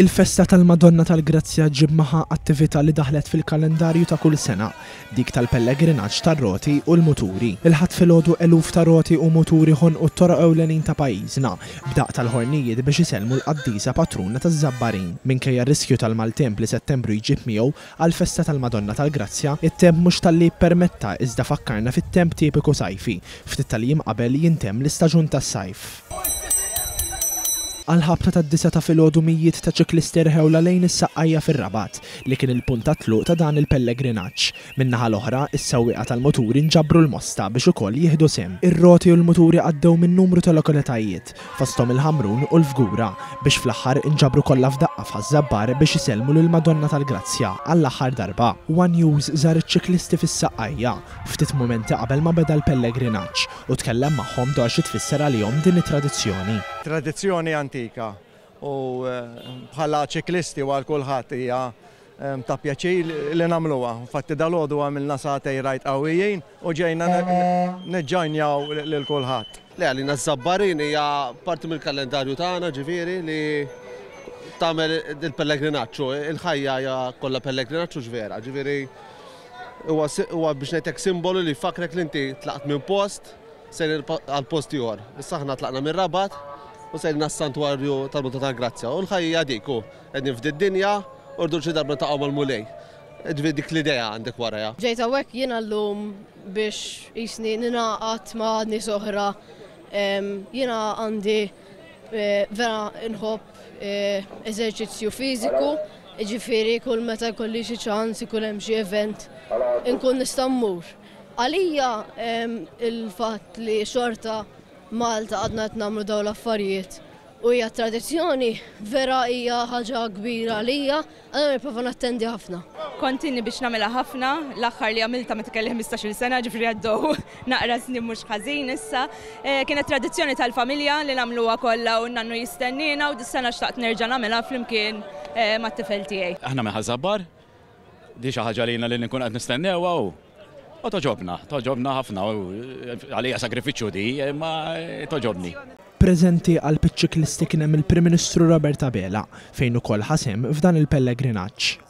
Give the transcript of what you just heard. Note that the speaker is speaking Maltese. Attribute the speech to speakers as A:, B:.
A: Il-festa tal-Madonna tal-Grazzja ġib magħha attività li daħlet fil-kalendarju ta' kull sena, dik tal-pellegrinaġġ tar-roti u l-muturi. Il-ħadd filgħodu eluf ta' roti u muturi ħonqu t-toroq ewlenin ta' pajjiżna, b'daq tal-ħornijiet biex isellmu l-qaddisa patruna taż-Żabbarin. Minkejja r-riskju tal-maltemp li Settembru jġib miegħu għall-festa tal-Madonna tal-Grazzja, it-temp mhux tal-li jippermetta iżda fakkarna fit-temp tipiku sajfi, ftit tal-jiem qabel jintemm l-istaġun tas-sajf. Għal-ħabta tad-disa ta' filgħodu mijiet ta' ċiklisti rħewla lejn is-Saqqajja fir-Rabat li kien il-punt ta' tluq ta' dan il-pellegrinaġġ. Min-naħa l-oħra, is-sewwieqa tal-muturi nġabru l-Mosta biex ukoll jieħdu sem. Ir-roti u l-muturi għaddew minn numru ta' lokalitajiet fosthom il-Ħamrun u l-Fgura biex fl-aħħar inġabru kollha f'daqqa f'Ħaż-Żabbar biex isellmu lill-Madonna tal-Grazzja għall-aħħar darba. One News żar iċ-ċiklisti fis-Saqqajja ftit mumenti qabel ma beda l-pellegrinaġġ u tkellem magħhom dwar xi tfisser għalihom din it-tradizzjoni.
B: Tradizzjoni antika u bħala ċiklisti għal kulħadd hija ta' pjaċir li nagħmluha. Infatti dalgħodu għamilna sagħtej rajt qawwijin u ġejna niġġojnjaw lil kulħadd.
C: Le għalina Żabbarin hija parti mill-kalendarju tagħna ġifieri li tagħmel il-pellegrinaġġu. Il-ħajja hija kollha pellegrinaġġu ġvera, ġifieri huwa biex ngħidlek simbolu li jfakrek li inti tlaqt minn post sejr għal post ieħor. Issa aħna tlaqna minn Rabat u sejrna s-santwarju tal-Madonna tal-Grazzja. U l-ħajja dik hu qegħdin f'din dinja u rdu xi darba taqgħu mal-mulej. Dik l-idea għandek warajha.
D: Ġejt hawnhekk jiena llum biex qisni ninaqat ma' nies oħra. Jiena għandi vera inħobb eżerċizzju fiżiku, jiġifieri kull meta jkolli xi ċans ikun hemm xi event inkun nista' mmur. Għalija il-fatt li xorta Malta għadna qed nagħmlu dawn l-affarijiet u hija tradizzjoni vera hija ħaġa kbira għalija, għandna nipprova nattendi ħafna.
E: Kontini biex nagħmilha ħafna, l-aħħar li għamilta meta kelli 15-il sena, ġifieri għaddew naqra snin mhux ħażin issa. Kienet tradizzjoni tal-familja li nagħmluha kollha u n-nannu jistennina u dis-sena xtaqt nerġa' nagħmilha flimkien mat-tifel tiegħi.
F: Aħna minn Ħaż-Żabbar, di xi ħaġa lilna li nkun qed nistennewha u toġobna ħafna, għalija sagrifiċċju di, ma toġobni.
A: Preżenti għal-ċiklisti kien hemm il-Prim Ministru Robert Abela fejn ukoll ħasem f'dan il-pellegrinaġġ.